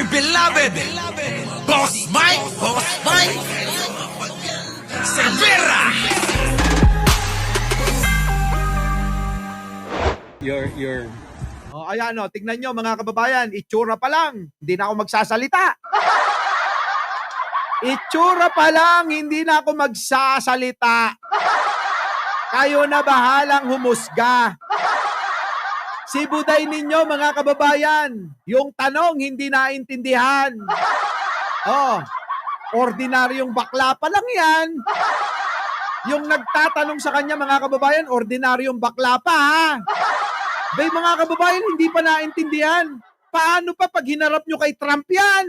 dear beloved, Boss Mike Cervera. Your O, ayan o, tignan nyo mga kababayan, itsura pa lang, hindi na ako magsasalita. Itsura pa lang, hindi na ako magsasalita. Kayo na bahalang humusga. Si Buday ninyo mga kababayan, yung tanong hindi naintindihan. Oh, ordinaryong bakla pa lang yan. Yung nagtatanong sa kanya mga kababayan, ordinaryong bakla pa ha. Bay mga kababayan, hindi pa naintindihan. Paano pa pag hinarap nyo kay Trump yan?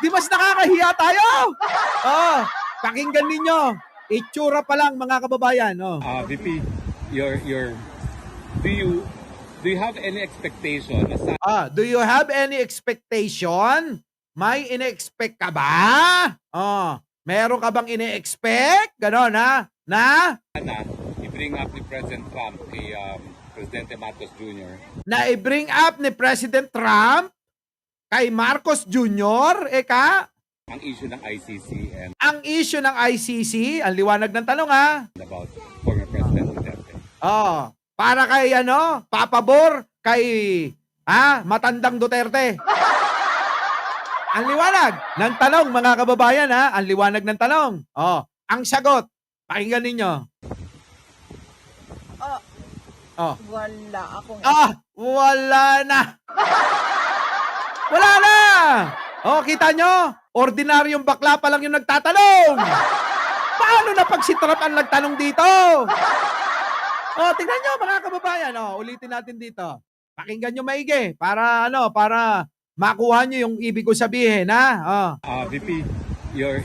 Di mas nakakahiya tayo? Oh, pakinggan ninyo. Itsura pa lang mga kababayan. Oh. VP, your do you have any expectation na sa Do you have any expectation? May ine-expect ka ba? Meron ka bang ine-expect? Ganon ha? Na? sana i-bring up ni President Trump kay Presidente Marcos Jr. Na i-bring up ni President Trump kay Marcos Jr. Eka? ang issue ng ICC and Ang issue ng ICC, ang liwanag ng tanong ha? about former President Duterte. Para kay papabor kay matandang Duterte. Ang liwanag ng tanong mga kababayan ha, ang liwanag ng tanong. Ang sagot, pakinggan ninyo. Wala akong Wala na. Wala na. Kita nyo? Ordinaryong bakla pa lang yung nagtatanong. Paano na pag si Trump ang nagtanong dito? Tingnan nyo mga kababayan. Ulitin natin dito. Pakinggan nyo maigi para para makuha nyo yung ibig ko sabihin ha. VP, your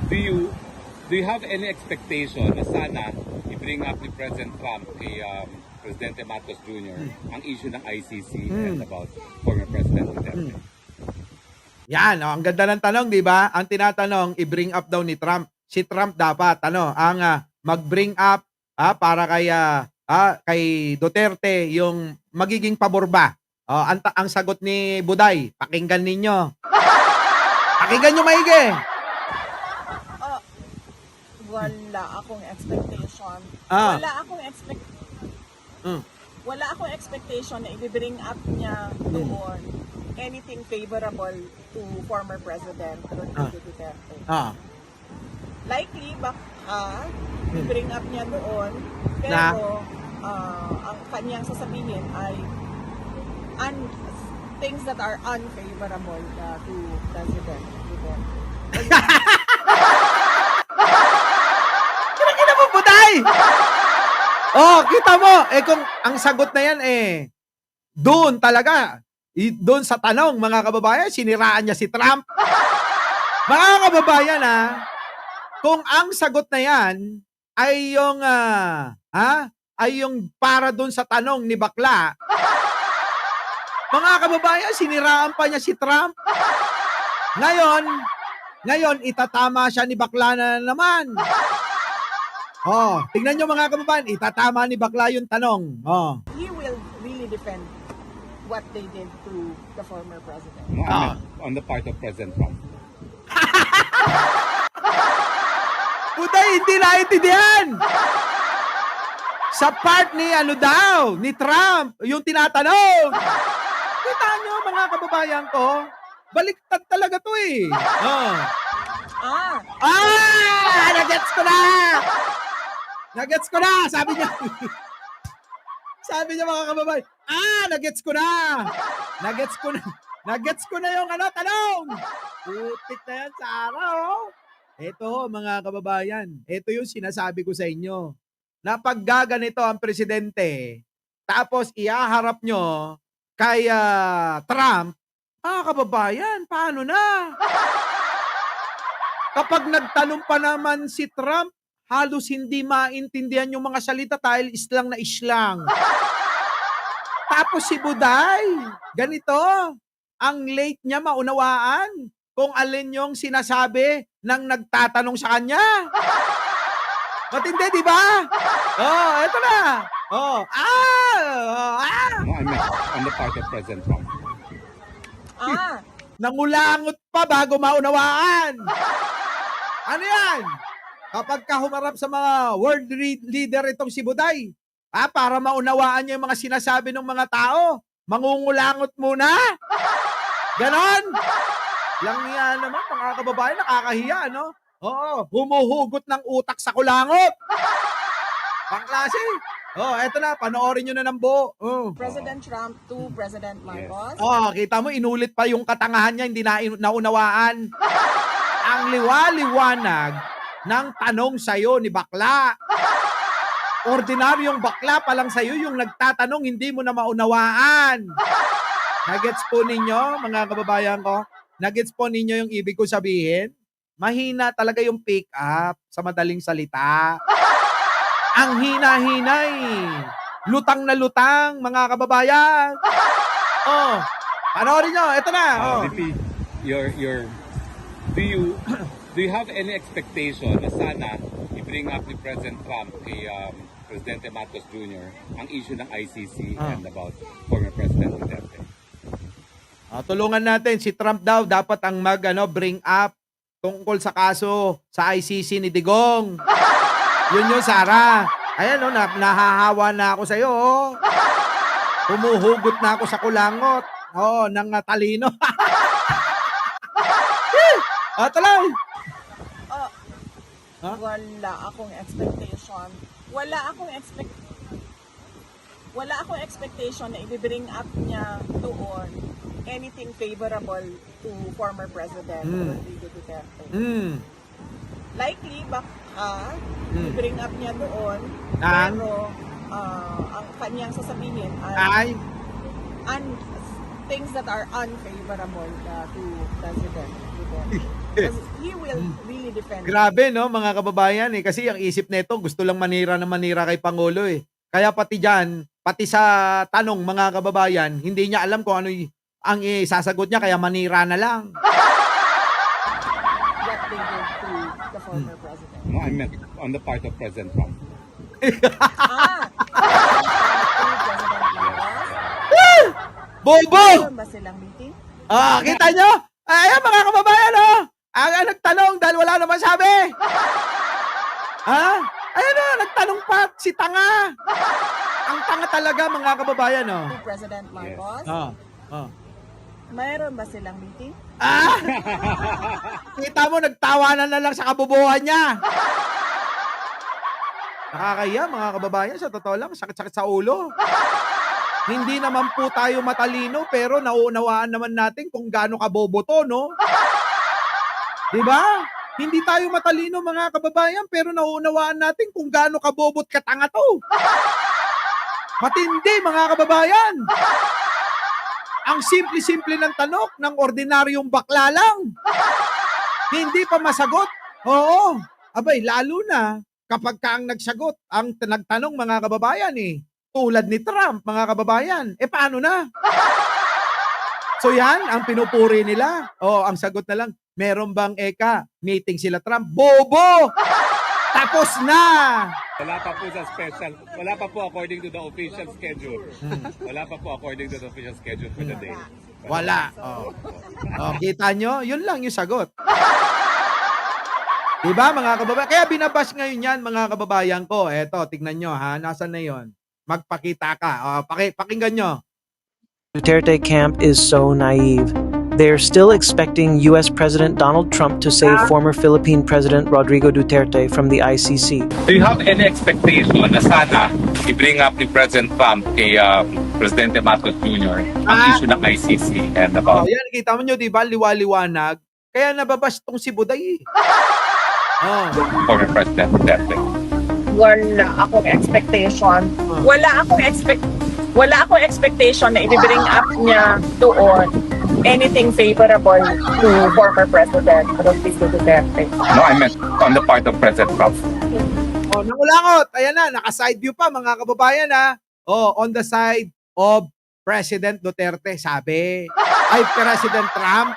do you have any expectation na sana i-bring up ni President Trump kay Presidente Marcos Jr. ang issue ng ICC and about former President Duterte? Yan, ang ganda ng tanong, di ba? Ang tinatanong, i-bring up daw ni Trump. Si Trump dapat, ang mag-bring up para kay Duterte yung magiging pabor ba? Ang sagot ni Buday, pakinggan ninyo. Pakinggan nyo maigi. wala akong expectation. Wala akong expectation na i-bring up niya doon anything favorable to former President Rodrigo Duterte. Likely baka i-bring up niya doon pero ang kanyang sasabihin ay things that are unfavorable to President Duterte. Kina mo, Buday! Kita mo, kung ang sagot na yan doon talaga, doon sa tanong, mga kababayan, siniraan niya si Trump. Mga kababayan, kung ang sagot na yan ay yung, ay yung para doon sa tanong ni Bakla, mga kababayan, siniraan pa niya si Trump. Ngayon, itatama siya ni Bakla na naman. Tingnan nyo mga kababayan, itatama ni Bakla yung tanong. He will really defend what they did to the former president. On the part of President Trump. Buday, hindi naintindihan. Sa part ni ni Trump, yung tinatanong. Kita nyo mga kababayan ko, baliktad talaga to Nagets ko na! Nagets ko na! Sabi niya. Sabi niya mga kababayan, nagets ko na! Nagets ko na. Nagets ko na yung tanong! Putik na yan sa araw. Ito mga kababayan, ito yung sinasabi ko sa inyo. Na pag gaganito ang presidente, tapos ihaharap nyo kay Trump, kababayan, paano na? Kapag nagtanong pa naman si Trump, halos hindi maintindihan yung mga salita dahil islang na islang. Tapos si Buday, ganito, ang late niya maunawaan kung alin yung sinasabi ng nagtatanong sa kanya. Matindi, di ba? Oh, eto na. Oh, No, I meant on the part of President Trump. Ah, Nangulangot pa bago maunawaan. Ano yan? Kapag ka humarap sa mga world leader itong si Buday, para maunawaan niya yung mga sinasabi ng mga tao, mangungulangot muna? Ganon? Lang yan naman, mga kababayan, nakakahiya, no? Oo, humuhugot ng utak sa kulangot. Pangklase. Oh, eto na, panoorin nyo na ng buo. Oh. President Trump to President Marcos. Oh, kita mo, inulit pa yung katangahan niya, hindi na naunawaan. Ang liwaliwanag ng tanong sa'yo ni bakla. Ordinaryong bakla pa lang sa'yo yung nagtatanong, hindi mo na maunawaan. Nagets po ninyo, mga kababayan ko? Nagets po ninyo yung ibig ko sabihin? Mahina talaga yung pick up sa madaling salita. Ang hina-hinay. Lutang na lutang, mga kababayan. Oh, panoorin nyo, eto na. Oh. VP, do you have any expectation na sana i-bring up ni President Trump kay Presidente Marcos Jr. ang issue ng ICC and about former President Duterte? Tulungan natin si Trump daw dapat ang bring up tungkol sa kaso sa ICC ni Digong. Yun yung Sara. Ayan nahahawa na ako sa iyo. Humuhugot na ako sa kulangot. Ng talino. Tuloy. Wala akong expectation. Wala akong expectation na i-bring up niya doon anything favorable to former President Rodrigo Duterte. Likely, baka i-bring up niya doon, pero ang kanyang sasabihin ay things that are unfavorable to President Duterte. Because he will really defend. Grabe, no, mga kababayan, kasi ang isip nito gusto lang manira kay Pangulo eh. Kaya pati diyan, pati sa tanong, mga kababayan, hindi niya alam kung ano ang isasagot niya, kaya manira na lang. What they did to the former president. No, I meant on the part of President Trump. President Marcos. Bobo! Meron ba silang meeting? Kita nyo? Ayan, mga kababayan, ang nagtanong dahil wala naman sabi. Ayan nagtanong pa si tanga. Ang tanga talaga, mga kababayan, To President Marcos. Mayroon ba silang meeting? Kita mo, nagtawanan na lang sa kabubuhan niya. Nakakaya, mga kababayan, sa totoo lang, sakit-sakit sa ulo. Hindi naman po tayo matalino, pero nauunawaan naman natin kung gaano kabobo to, no? Diba? Hindi tayo matalino, mga kababayan, pero nauunawaan natin kung gaano kabobot katanga to. Matindi, mga kababayan. Ang simple-simple ng tanong ng ordinaryong bakla lang. Hindi pa masagot. Oo. Abay, lalo na kapag ka ang nagsagot, ang nagtanong, mga kababayan tulad ni Trump, mga kababayan, paano na? So yan, ang pinupuri nila. Ang sagot na lang, meron bang meeting sila Trump? Bobo! Tapos na! Wala pa po sa special. Wala pa po according to the official schedule. Wala pa po according to the official schedule for the day. Wala. Kita nyo? Yun lang yung sagot. Diba, mga kababayan? Kaya binabash ngayon yan, mga kababayan ko. Eto, tignan nyo Nasaan na yon? Magpakita ka. Pakinggan nyo. Duterte camp is so naive. They're still expecting U.S. President Donald Trump to save former Philippine President Rodrigo Duterte from the ICC. Do you have any expectation na sana i-bring up ni President Trump kay Presidente Marcos Jr. ang issue ng ICC and about... Yan, kita mo nyo, diba? Liwaliwanag. Kaya nababash tong si Buday. former President Duterte? Wala akong expectation. Wala akong expectation na i-bring up niya doon anything favorable to former President Rodrigo Duterte. No, I meant on the part of President Trump. Nangulangot. Ayan na, naka-side view pa, mga kababayan on the side of President Duterte, sabi. Ay, President Trump.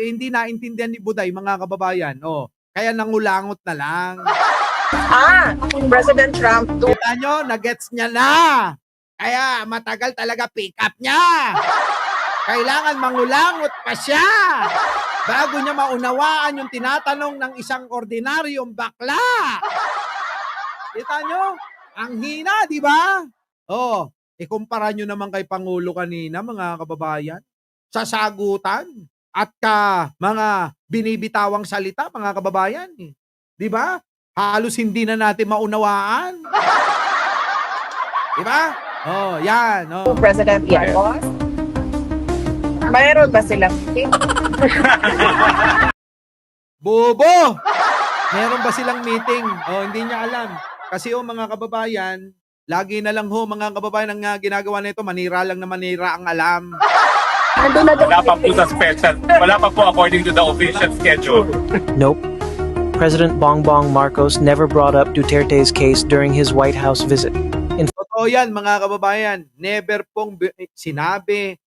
Hindi naintindihan ni Buday, mga kababayan. Kaya nangulangot na lang. President Trump, Kita nyo, nagets niya na. Kaya matagal talaga pick up niya. Kailangan mangulangot pa siya bago niya maunawaan yung tinatanong ng isang ordinaryong bakla. Kita nyo? Ang hina, di ba? Oh, ikumpara nyo naman kay Pangulo kanina, mga kababayan. Sa sagutan at mga binibitawang salita, mga kababayan. Di ba? Halos hindi na natin maunawaan. Di ba? Oh, yan. Oh. President Marcos, mayroon ba silang meeting? Bobo! Meron ba silang meeting? Oh, hindi niya alam. Kasi mga kababayan, lagi na lang mga kababayan ang ginagawa nito, manira lang na manira ang alam. Wala pa po sa special. Wala pa po according to the official schedule. Nope. President Bongbong Marcos never brought up Duterte's case during his White House visit. Totoo yan, mga kababayan. Never pong sinabi,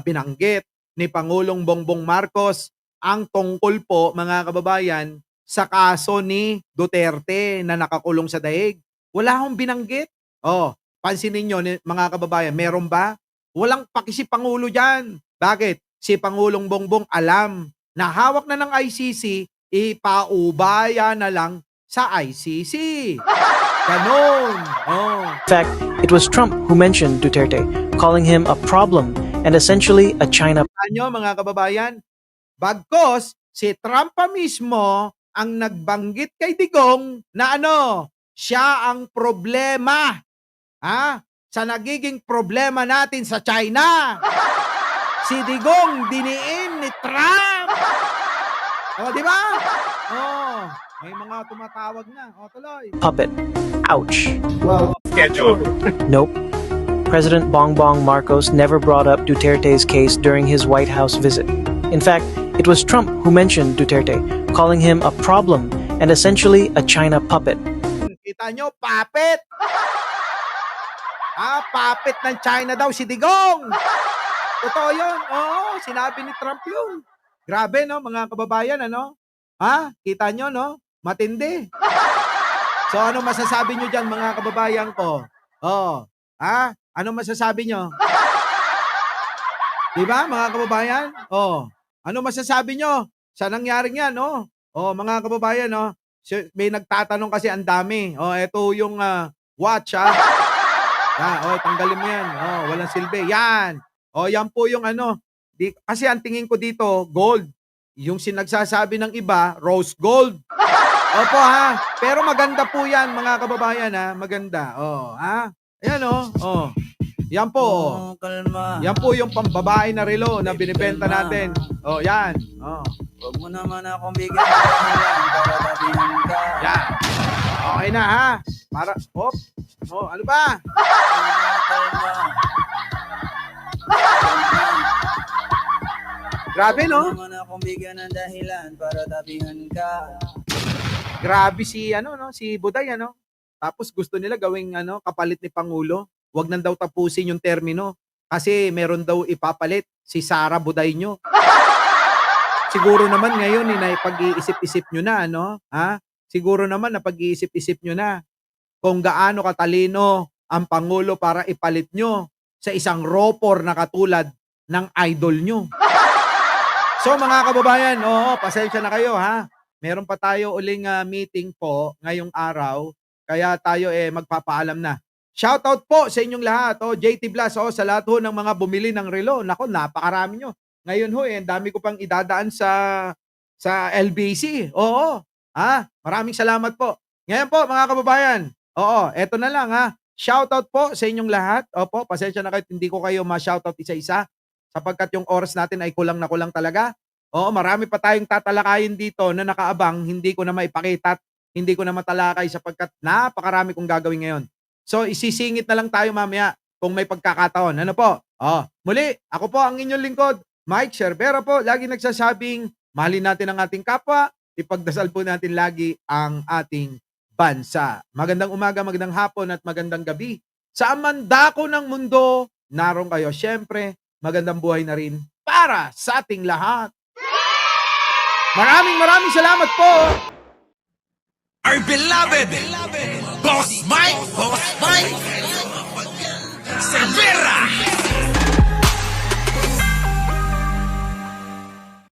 binanggit ni Pangulong Bongbong Marcos ang tungkol po, mga kababayan, sa kaso ni Duterte na nakakulong sa daig. Wala akong binanggit. Oh, pansinin nyo, mga kababayan, meron ba? Walang paki si Pangulo dyan. Bakit? Si Pangulong Bongbong alam na hawak na ng ICC, ipaubaya na lang sa ICC. Ganon. Oh. In fact, it was Trump who mentioned Duterte, calling him a problem and essentially a China Nyo, mga kababayan, bagkos si Trump pa mismo ang nagbanggit kay Digong na siya ang problema sa nagiging problema natin sa China. Si Digong diniin ni Trump. O, di ba? Oh, may mga tumatawag na. O, tuloy. puppet. Ouch. Schedule. Nope. President Bongbong Marcos never brought up Duterte's case during his White House visit. In fact, it was Trump who mentioned Duterte, calling him a problem and essentially a China puppet. Kita nyo, puppet. Puppet ng China daw si Digong. Totoo yun. Oo, sinabi ni Trump yun. Grabe, no, mga kababayan, Kita nyo, no? Matindi. So, ano masasabi nyo dyan, mga kababayan ko? Ano masasabi nyo? Diba, mga kababayan? Ano masasabi nyo sa nangyaring yan, no? Mga kababayan, no? May nagtatanong kasi ang dami. Ito yung watch, tanggalin mo yan. Walang silbi. Yan. Yan po yung kasi ang tingin ko dito, gold. Yung sinagsasabi ng iba, rose gold. Opo, pero maganda po yan, mga kababayan, maganda. Ayan, yan po. Kalma. Yan po yung pambabae na relo na binibenta natin. Yan. Huwag mo naman akong bigyan ng dahilan para sabihin ka. Yan. Okay na, Para, ano ba? Kalma. Grabe, no? Huwag mo naman akong bigyan ng dahilan para tabihan ka. Grabe si si Buday Tapos gusto nila gawing kapalit ni Pangulo. Wag nang daw tapusin yung termino kasi meron daw ipapalit si Sara Buday nyo. Siguro naman ngayon pag-iisip-isip nyo na Siguro naman na pag-iisip-isip nyo na kung gaano katalino ang Pangulo para ipalit nyo sa isang ropor na katulad ng idol nyo. So mga kababayan, pasensya na kayo Meron pa tayo uling meeting po ngayong araw. Kaya tayo magpapaalam na. Shoutout po sa inyong lahat. JT Blas, sa lahat ng mga bumili ng relo. Nako, napakarami nyo. Ngayon ang dami ko pang idadaan sa LBC. Maraming salamat po. Ngayon po mga kababayan. Eto na lang Shoutout po sa inyong lahat. Opo, pasensya na kayo, hindi ko kayo ma-shoutout isa-isa sapagkat yung oras natin ay kulang na kulang talaga. Marami pa tayong tatalakayin dito na nakaabang, hindi ko na maipakita at hindi ko na matalakay sapagkat napakarami kong gagawin ngayon. So, isisingit na lang tayo mamaya kung may pagkakataon. Ano po? Muli, ako po ang inyong lingkod, Mike Sherbera po, lagi nagsasabing, mahalin natin ang ating kapwa, ipagdasal po natin lagi ang ating bansa. Magandang umaga, magandang hapon at magandang gabi. Sa mandako ng mundo, naroon kayo. Siyempre, magandang buhay na rin para sa ating lahat. Maraming salamat po. Our beloved Boss Mike, Boss Mike.